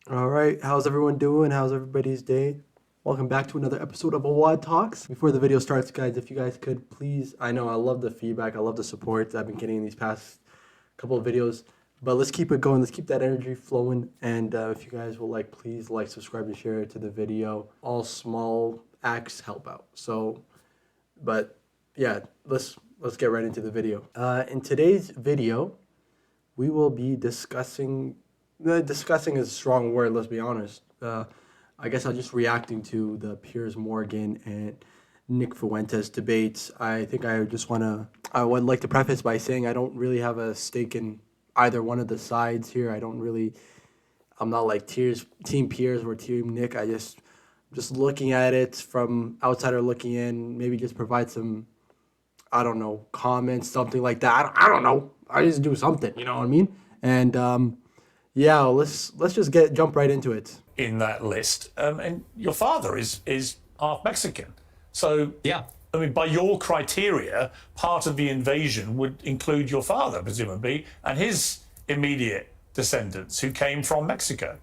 All right, how's everyone doing? How's everybody's day? Welcome back to another episode of Awad Talks. Before the video starts, guys, if you guys could please, I know I love the feedback, I love the support that I've been getting in these past couple of videos, but let's keep it going. Let's keep that energy flowing. And if you guys will please like, subscribe, and share to the video. All small acts help out. So, but yeah, let's get right into the video. In today's video, we will be discussing. Discussing is a strong word. Let's be honest. I guess I'm just reacting to the Piers Morgan and Nick Fuentes debates. I think I would like to preface by saying I don't really have a stake in either one of the sides here. I'm not like Team Piers or Team Nick. Just looking at it from outsider looking in. Maybe just provide some, I don't know, comments, something like that. I don't know. I just do something. You know what I mean? And yeah, let's just jump right into it. In that list, and your father is half Mexican, so yeah. I mean, by your criteria, part of the invasion would include your father, presumably, and his immediate descendants who came from Mexico.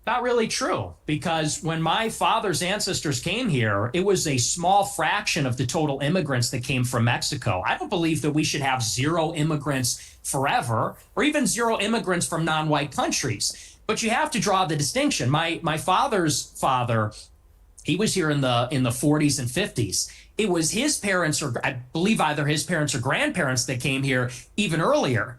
Not really true, because when my father's ancestors came here, it was a small fraction of the total immigrants that came from Mexico. I don't believe that we should have zero immigrants forever, or even zero immigrants from non-white countries. But you have to draw the distinction. My father's father, he was here in the 40s and 50s. It was his parents, or I believe either his parents or grandparents, that came here even earlier.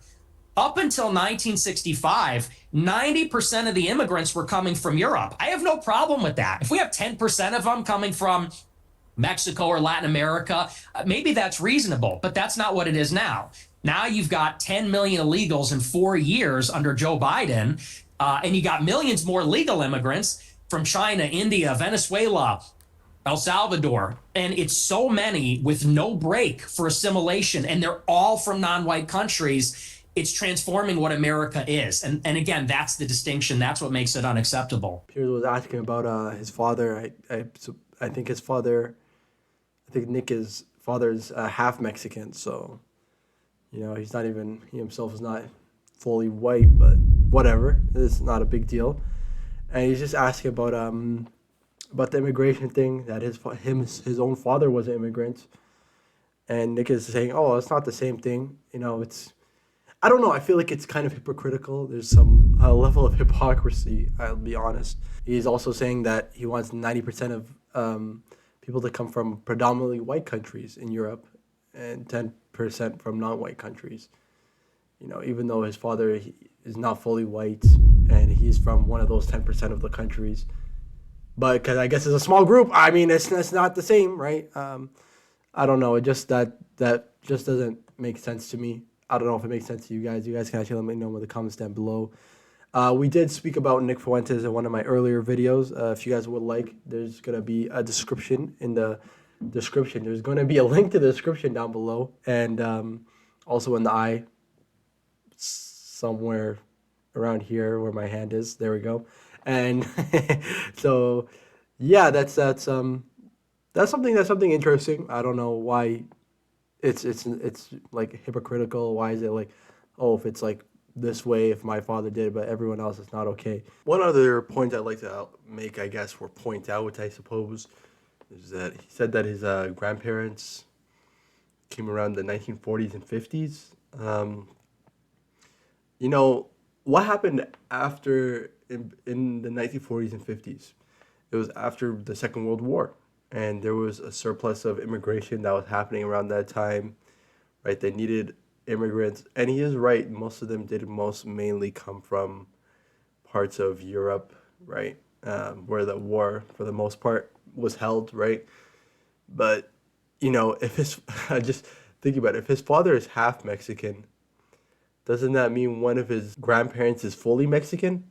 Up until 1965, 90% of the immigrants were coming from Europe. I have no problem with that. If we have 10% of them coming from Mexico or Latin America, maybe that's reasonable, but that's not what it is now. Now you've got 10 million illegals in 4 years under Joe Biden, and you got millions more legal immigrants from China, India, Venezuela, El Salvador, and it's so many with no break for assimilation, and they're all from non-white countries. It's transforming what America is. And again, that's the distinction. That's what makes it unacceptable. Piers was asking about his father. I think his father, I think Nick's father's half Mexican, so he himself is not fully white, but whatever, it's not a big deal. And he's just asking about the immigration thing, that his own father was an immigrant, and Nick is saying, oh, it's not the same thing. I don't know. I feel like it's kind of hypocritical. There's some level of hypocrisy, I'll be honest. He's also saying that he wants 90% of people to come from predominantly white countries in Europe and 10% from non-white countries. Even though his father is not fully white and he's from one of those 10% of the countries. But because I guess it's a small group, I mean, it's not the same, right? I don't know. It just that just doesn't make sense to me. I don't know if it makes sense to you guys. You guys can actually let me know in the comments down below. We did speak about Nick Fuentes in one of my earlier videos. If you guys would like, there's going to be a description in the description. There's going to be a link to the description down below. And also in the eye, somewhere around here where my hand is. There we go. And so, yeah, that's something interesting. I don't know why it's like hypocritical. Why is it like, oh, if it's like this way, if my father did, but everyone else is not okay? One other point I'd like to make, I guess, or point out, I suppose, is that he said that his grandparents came around the 1940s and 50s. What happened after in the 1940s and 50s? It was after the Second World War. And there was a surplus of immigration that was happening around that time, right? They needed immigrants. And he is right. Most of them did mainly come from parts of Europe, right? Where the war, for the most part, was held, right? But, if just think about it. If his father is half Mexican, doesn't that mean one of his grandparents is fully Mexican?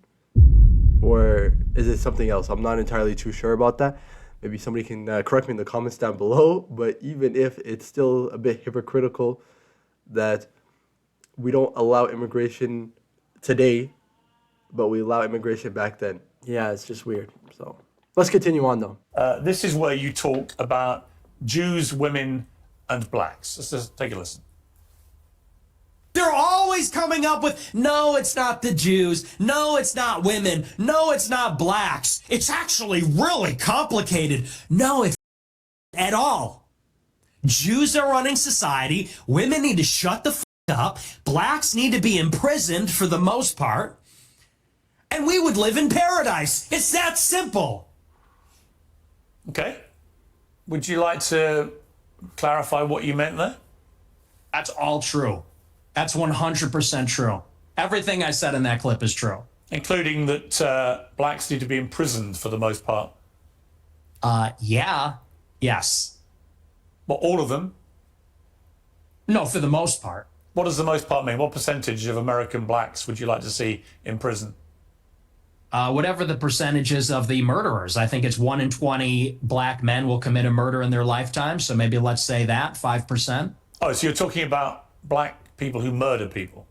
Or is it something else? I'm not entirely too sure about that. Maybe somebody can correct me in the comments down below. But even if, it's still a bit hypocritical that we don't allow immigration today, but we allow immigration back then. Yeah, it's just weird. So let's continue on, though. This is where you talk about Jews, women, and blacks. Let's just take a listen. They're always always coming up with, no, it's not the Jews. No, it's not women. No, it's not blacks. It's actually really complicated. No, it's at all. Jews are running society. Women need to shut the up. Blacks need to be imprisoned for the most part. And we would live in paradise. It's that simple. Okay. Would you like to clarify what you meant there? That's all true. That's 100% true. Everything I said in that clip is true. Including that blacks need to be imprisoned for the most part. Yeah. Yes. Well, all of them? No, for the most part. What does the most part mean? What percentage of American blacks would you like to see in prison? Whatever the percentages of the murderers. I think it's 1 in 20 black men will commit a murder in their lifetime. So maybe let's say that, 5%. Oh, so you're talking about black people who murder people?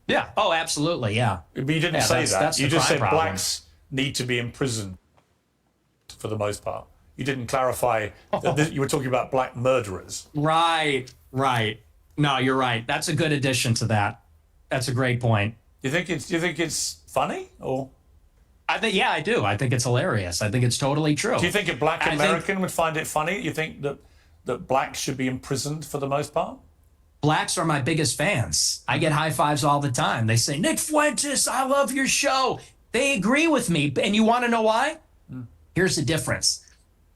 Yeah. Oh, absolutely. Yeah. But you didn't say that. That's You the just crime said problem. blacks need to be imprisoned for the most part. You didn't clarify that you were talking about black murderers. Right. No, you're right. That's a good addition to that. That's a great point. Do you think it's funny, or I do. I think it's hilarious. I think it's totally true. do you think a black American would find it funny? You think that blacks should be imprisoned for the most part? Blacks are my biggest fans. I get high fives all the time. They say, Nick Fuentes, I love your show. They agree with me. And you want to know why? Here's the difference.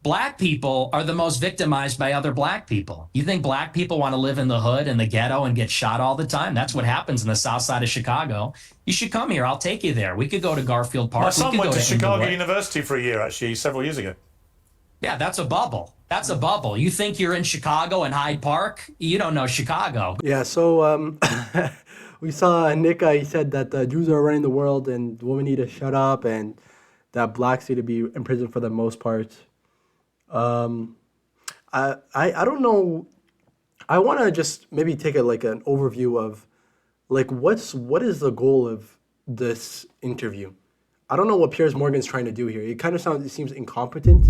Black people are the most victimized by other black people. You think black people want to live in the hood and the ghetto and get shot all the time? That's what happens in the south side of Chicago. You should come here. I'll take you there. We could go to Garfield Park. My son went to Chicago Inglewood. University for a year, actually, several years ago. Yeah, that's a bubble. That's a bubble. You think you're in Chicago and Hyde Park? You don't know Chicago. Yeah, so we saw Nick, he said that the Jews are running the world and women need to shut up and that blacks need to be in prison for the most part. I don't know. I want to just maybe take an overview of what is the goal of this interview. I don't know what Piers Morgan's trying to do here. It seems incompetent,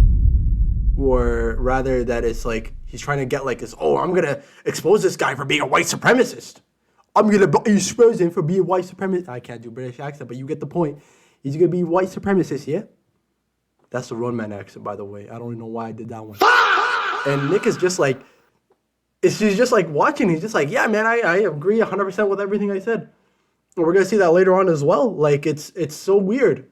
or rather that it's like he's trying to get this. Oh, I'm gonna expose this guy for being a white supremacist. I'm gonna expose him for being white supremacist. I can't do British accent, but you get the point. He's gonna be white supremacist, yeah. That's the Roadman accent, by the way. I don't even know why I did that one. And Nick is just he's just watching. He's just yeah, man, I agree 100% with everything I said. And we're going to see that later on as well. It's so weird.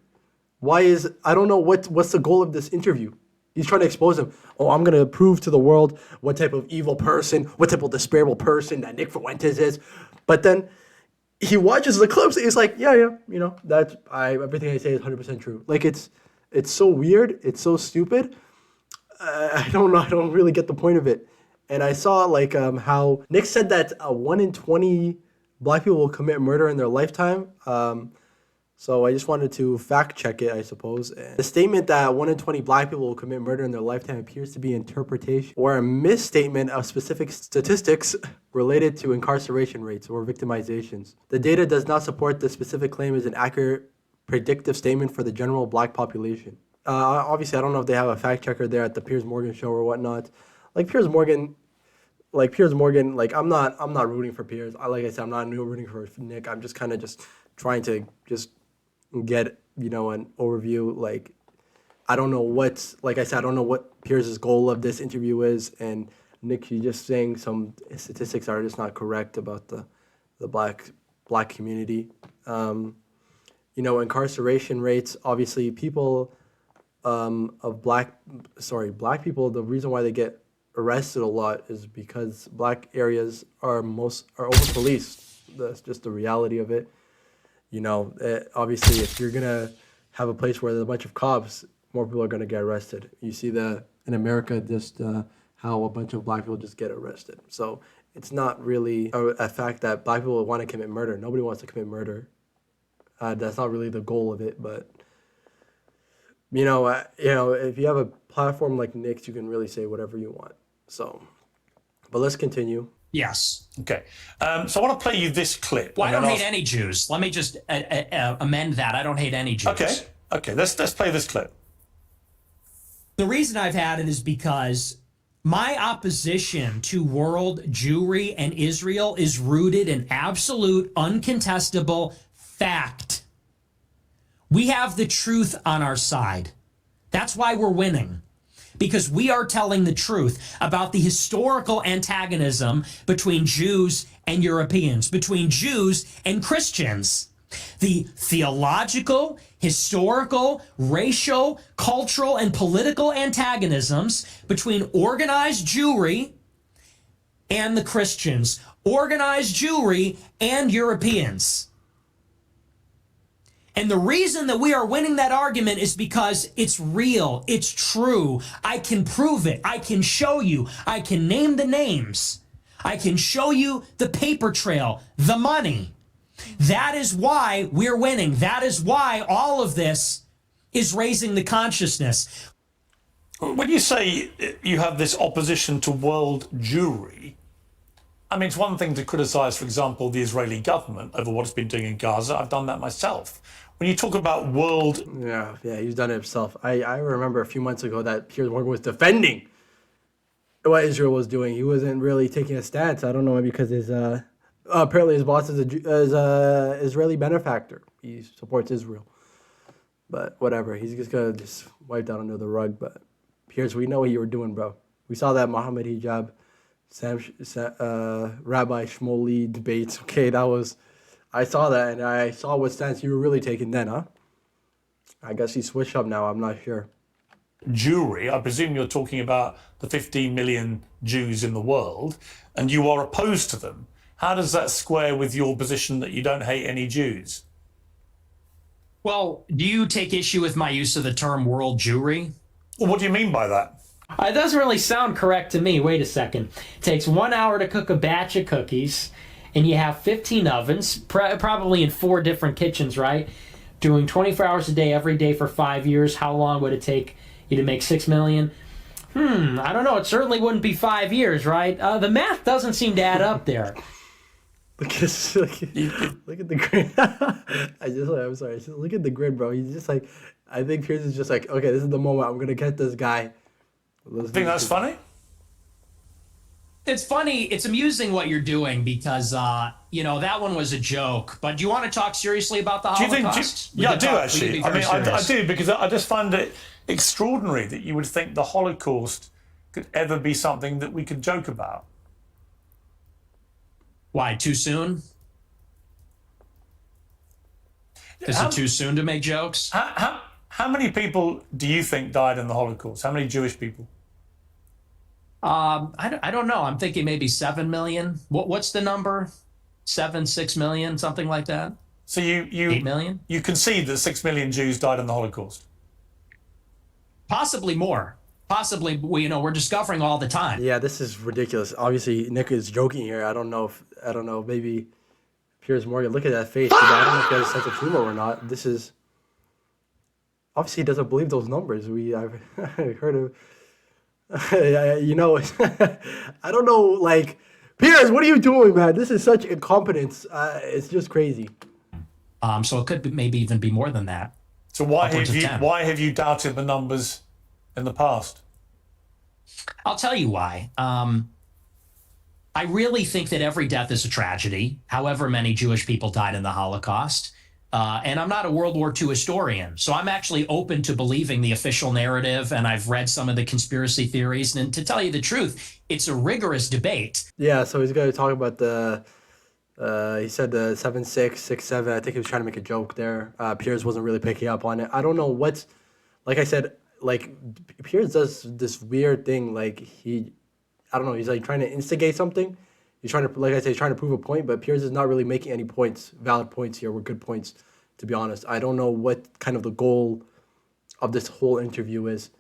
I don't know what's the goal of this interview. He's trying to expose him. Oh, I'm going to prove to the world what type of evil person, what type of despicable person that Nick Fuentes is. But then he watches the clips and he's yeah, everything I say is 100% true. It's so weird. It's so stupid. I don't know. I don't really get the point of it. And I saw how Nick said that 1 in 20 black people will commit murder in their lifetime. So I just wanted to fact check it, I suppose. And the statement that 1 in 20 black people will commit murder in their lifetime appears to be interpretation or a misstatement of specific statistics related to incarceration rates or victimizations. The data does not support the specific claim as an accurate predictive statement for the general black population. Obviously, I don't know if they have a fact checker there at the Piers Morgan show or whatnot. Piers Morgan, I'm not rooting for Piers. Like I said, I'm not rooting for Nick. I'm just kind of just trying to just get an overview. I don't know I don't know what Piers' goal of this interview is, and Nick, you're just saying some statistics are just not correct about the black community. Incarceration rates, obviously people of black people, the reason why they get arrested a lot is because black areas are over-policed. That's just the reality of it. Obviously, if you're going to have a place where there's a bunch of cops, more people are going to get arrested. You see that in America, just how a bunch of black people just get arrested. So it's not really a fact that black people want to commit murder. Nobody wants to commit murder. That's not really the goal of it, but if you have a platform like Nick's, you can really say whatever you want. So, but let's continue. Yes. Okay. So I want to play you this clip. Well, I don't hate any Jews. Let me just amend that. I don't hate any Jews. Okay. Let's play this clip. The reason I've had it is because My opposition to world Jewry and Israel is rooted in absolute, uncontestable fact. We have the truth on our side. That's why we're winning. Because we are telling the truth about the historical antagonism between Jews and Europeans, between Jews and Christians. The theological, historical, racial, cultural, and political antagonisms between organized Jewry and the Christians, organized Jewry and Europeans. And the reason that we are winning that argument is because it's real, it's true. I can prove it, I can show you, I can name the names, I can show you the paper trail, the money. That is why we're winning. That is why all of this is raising the consciousness. When you say you have this opposition to world Jewry, I mean, it's one thing to criticise, for example, the Israeli government over what it's been doing in Gaza. I've done that myself. When you talk about world... Yeah, he's done it himself. I remember a few months ago that Piers Morgan was defending what Israel was doing. He wasn't really taking a stance. I don't know, maybe because his apparently his boss is a Israeli benefactor. He supports Israel. But whatever, he's just gonna just wipe that under the rug. But Piers, we know what you were doing, bro. We saw that Mohammed Hijab, Rabbi Shmuley debates. Okay, I saw that, and I saw what stance you were really taking then, huh? I guess he switched up now, I'm not sure. Jewry, I presume you're talking about the 15 million Jews in the world, and you are opposed to them. How does that square with your position that you don't hate any Jews? Well, do you take issue with my use of the term world Jewry? Well, what do you mean by that? It doesn't really sound correct to me. Wait a second. It takes 1 hour to cook a batch of cookies, and you have 15 ovens, probably in 4 different kitchens, right? Doing 24 hours a day, every day for 5 years. How long would it take you to make 6 million? I don't know. It certainly wouldn't be 5 years, right? The math doesn't seem to add up there. Look at this, look at the grid. I'm sorry. Just look at the grid, bro. He's just like, I think Piers is just like, okay, this is the moment. I'm gonna get this guy. You think that's funny? It's funny. It's amusing what you're doing because, that one was a joke. But do you want to talk seriously about the Holocaust? I do actually. I mean, I do, because I just find it extraordinary that you would think the Holocaust could ever be something that we could joke about. Why, too soon? Is it too soon to make jokes? How many people do you think died in the Holocaust? How many Jewish people? I don't know. I'm thinking maybe 7 million. What's the number? 6 million, something like that. So you 8 million? You concede that 6 million Jews died in the Holocaust? Possibly more. Possibly, we're discovering all the time. Yeah, this is ridiculous. Obviously, Nick is joking here. I don't know. Maybe Piers Morgan. Look at that face. I don't know if he has a sense of humor or not. This is obviously he doesn't believe those numbers. I've heard of. I don't know. Like, Piers, what are you doing, man? This is such incompetence. It's just crazy. So it could maybe even be more than that. So why have you doubted the numbers in the past? I'll tell you why. I really think that every death is a tragedy, however many Jewish people died in the Holocaust. And I'm not a World War II historian, so I'm actually open to believing the official narrative, and I've read some of the conspiracy theories. And to tell you the truth, it's a rigorous debate. Yeah, so he's going to talk about he said the 7.6, 6.7. I think he was trying to make a joke there. Piers wasn't really picking up on it. I don't know like I said, like Piers does this weird thing. Like I don't know. He's like trying to instigate something. He's trying to, like I say, he's trying to prove a point. But Piers is not really making any valid points here, or good points, to be honest. I don't know what kind of the goal of this whole interview is.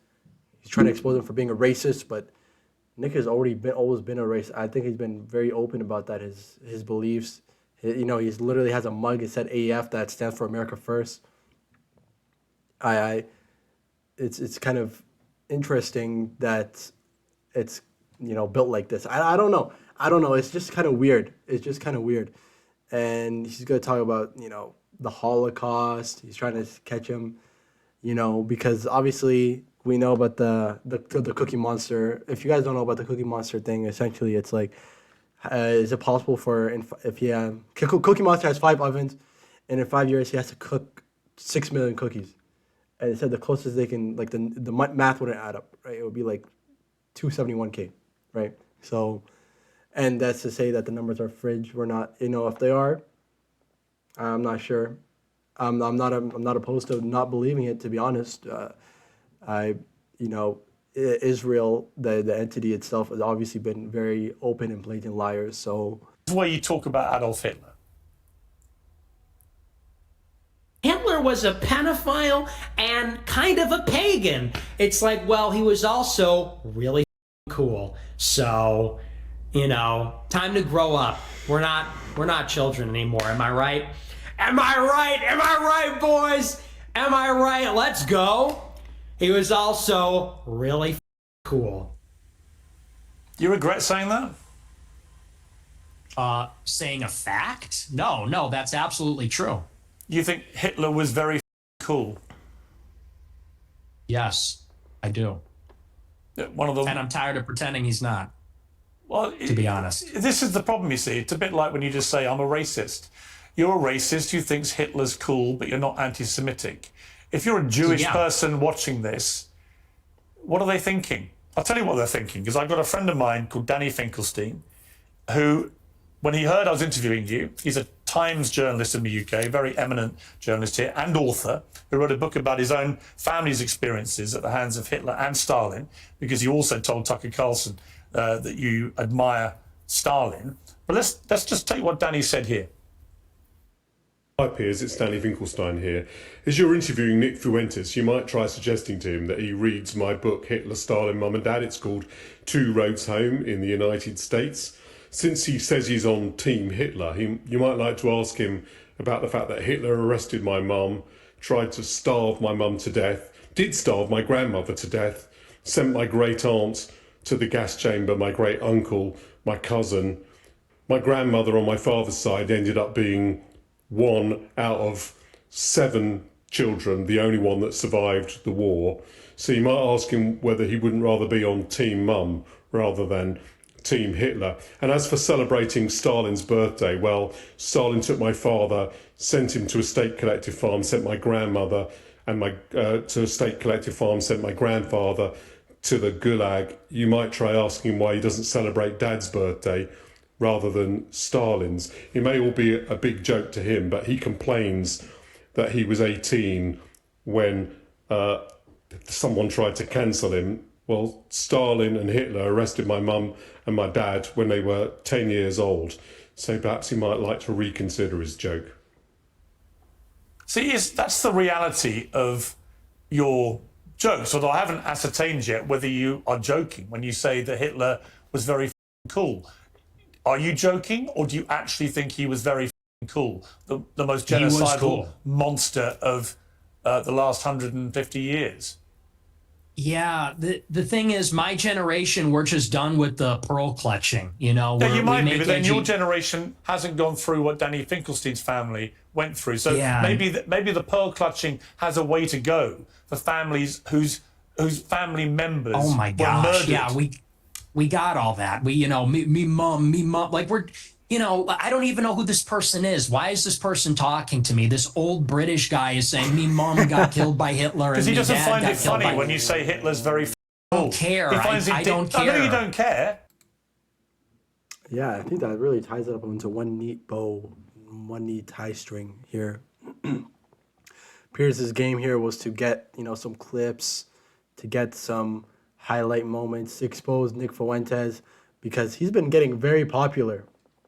He's trying to expose him for being a racist, but Nick has always been a racist. I think he's been very open about that. His beliefs. He's literally has a mug. It said AF, that stands for America First. It's kind of interesting that it's built like this. I don't know. It's just kind of weird. And he's going to talk about the Holocaust. He's trying to catch him, because obviously We know about the Cookie Monster. If you guys don't know about the Cookie Monster thing, essentially it's like, is it possible for if Cookie Monster has 5 ovens, and in 5 years he has to cook 6 million cookies, and it said the closest they can, like the math wouldn't add up, right? It would be like 271K, right? So, and that's to say that the numbers are fridge. We're not, if they are, I'm not sure. I'm not opposed to not believing it, to be honest. I, Israel, the entity itself, has obviously been very open and blatant liars. So This is where you talk about Adolf Hitler. Hitler was a pedophile and kind of a pagan. It's like, well, he was also really cool. So, time to grow up. We're not children anymore. Am I right? Am I right? Am I right, boys? Am I right? Let's go. He was also really cool. You regret saying that? Saying a fact? No, that's absolutely true. You think Hitler was very cool? Yes, I do. One of the, And I'm tired of pretending he's not, well, to be honest. This is the problem, you see. It's a bit like when you just say, I'm a racist. You're a racist who thinks Hitler's cool, but you're not anti-Semitic. If you're a Jewish person watching this, what are they thinking? I'll tell you what they're thinking, because I've got a friend of mine called Danny Finkelstein, who, when he heard I was interviewing you, he's a Times journalist in the UK, very eminent journalist here, and author, who wrote a book about his own family's experiences at the hands of Hitler and Stalin, because you also told Tucker Carlson that you admire Stalin. But let's just take what Danny said here. Hi Piers, it's Danny Finkelstein here. As you're interviewing Nick Fuentes, you might try suggesting to him that he reads my book, Hitler, Stalin, Mum and Dad. It's called Two Roads Home in the United States. Since he says he's on Team Hitler, you might like to ask him about the fact that Hitler arrested my mum, tried to starve my mum to death, did starve my grandmother to death, sent my great aunt to the gas chamber, my great uncle, my cousin. My grandmother on my father's side ended up being 1 out of 7 children, the only one that survived the war. So you might ask him whether he wouldn't rather be on Team Mum rather than Team Hitler. And as for celebrating Stalin's birthday, well, Stalin took my father, sent him to a state collective farm, sent my grandmother and to a state collective farm, sent my grandfather to the Gulag. You might try asking him why he doesn't celebrate Dad's birthday rather than Stalin's. It may all be a big joke to him, but he complains that he was 18 when someone tried to cancel him. Well, Stalin and Hitler arrested my mum and my dad when they were 10 years old. So perhaps he might like to reconsider his joke. See, that's the reality of your jokes, although I haven't ascertained yet whether you are joking when you say that Hitler was very cool. Are you joking, or do you actually think he was very cool? The most genocidal monster of the last 150 years? Yeah, the thing is, my generation, we're just done with the pearl clutching. You might be, but then your generation hasn't gone through what Danny Finkelstein's family went through. So maybe the pearl clutching has a way to go for families whose family members were murdered. Yeah, we got all that. Me mom. Like I don't even know who this person is. Why is this person talking to me? This old British guy is saying me mom got killed by Hitler. Because he doesn't find it funny when you say Hitler's very cool. I don't care. I don't care. I know you don't care. Yeah, I think that really ties it up into one neat bow, one neat tie string here. Piers' game here was to get, some clips, to get some highlight moments, expose Nick Fuentes, because he's been getting very popular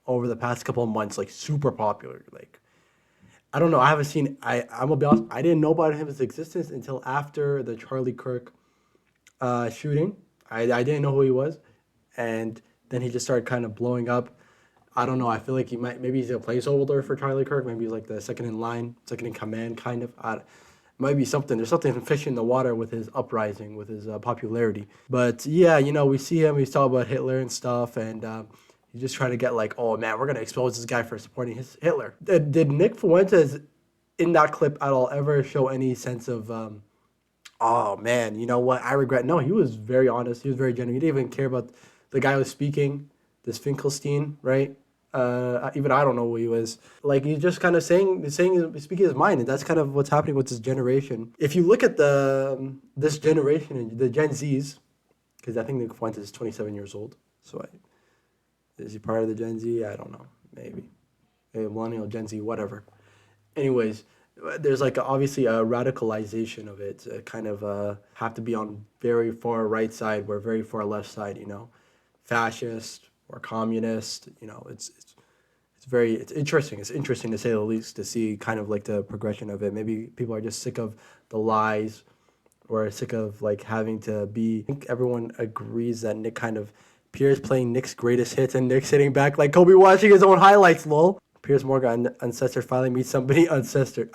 over the past couple of months, like super popular. Like, I don't know, I haven't seen, I'm gonna be honest, I didn't know about his existence until after the Charlie Kirk shooting. I didn't know who he was, and then he just started kind of blowing up. I don't know, I feel like maybe he's a placeholder for Charlie Kirk, maybe he's like the second in line, second in command, kind of. Might be something. There's something fish in the water with his uprising, with his popularity. But yeah, we see him. He's talking about Hitler and stuff, and he's just trying to get like, oh man, we're gonna expose this guy for supporting Hitler. Did Nick Fuentes in that clip at all ever show any sense of Oh man, you know what? I regret. No, he was very honest. He was very genuine. He didn't even care about the guy who was speaking, this Finkelstein, right? Even I don't know who he was. Like he's just kind of speaking his mind, and that's kind of what's happening with this generation. If you look at this generation, the Gen Zs, because I think Nick Fuentes is 27 years old. So is he part of the Gen Z? I don't know. Maybe. Millennial, Gen Z, whatever. Anyways, there's like obviously a radicalization of it. Kind of have to be on very far right side or very far left side. You know, fascist or communist. You know, it's interesting. It's interesting to say the least to see kind of like the progression of it. Maybe people are just sick of the lies or sick of like having to be. I think everyone agrees that Nick kind of Piers playing Nick's greatest hits and Nick sitting back like Kobe watching his own highlights. Lol. Piers Morgan uncensored finally meets somebody uncensored.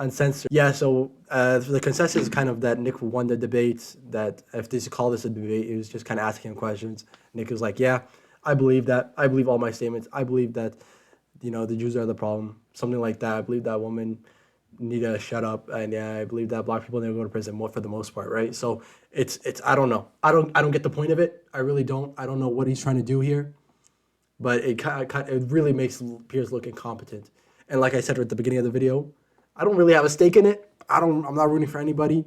Yeah, so the consensus is kind of that Nick won the debate. That if they call this a debate, it was just kind of asking him questions. Nick was like, "Yeah, I believe that. I believe all my statements. I believe that, you know, the Jews are the problem. Something like that. I believe that women need to shut up, and yeah, I believe that black people need to go to prison for the most part, right? So it's I don't know. I don't get the point of it. I really don't. I don't know what he's trying to do here. But it really makes Piers look incompetent. And like I said at the beginning of the video, I don't really have a stake in it. I'm not rooting for anybody.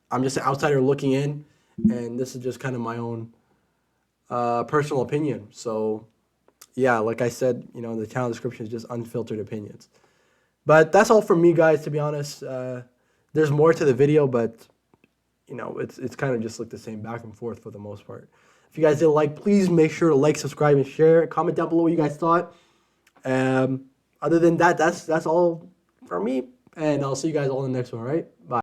I'm just an outsider looking in, and this is just kind of my own personal opinion. So yeah, like I said, you know, the channel description is just unfiltered opinions. But that's all from me, guys. To be honest, there's more to the video, but you know, it's kind of just like the same back and forth for the most part. If you guys did like, please make sure to like, subscribe, and share. Comment down below what you guys thought. Other than that, that's all from me. And I'll see you guys all in the next one, all right? Bye.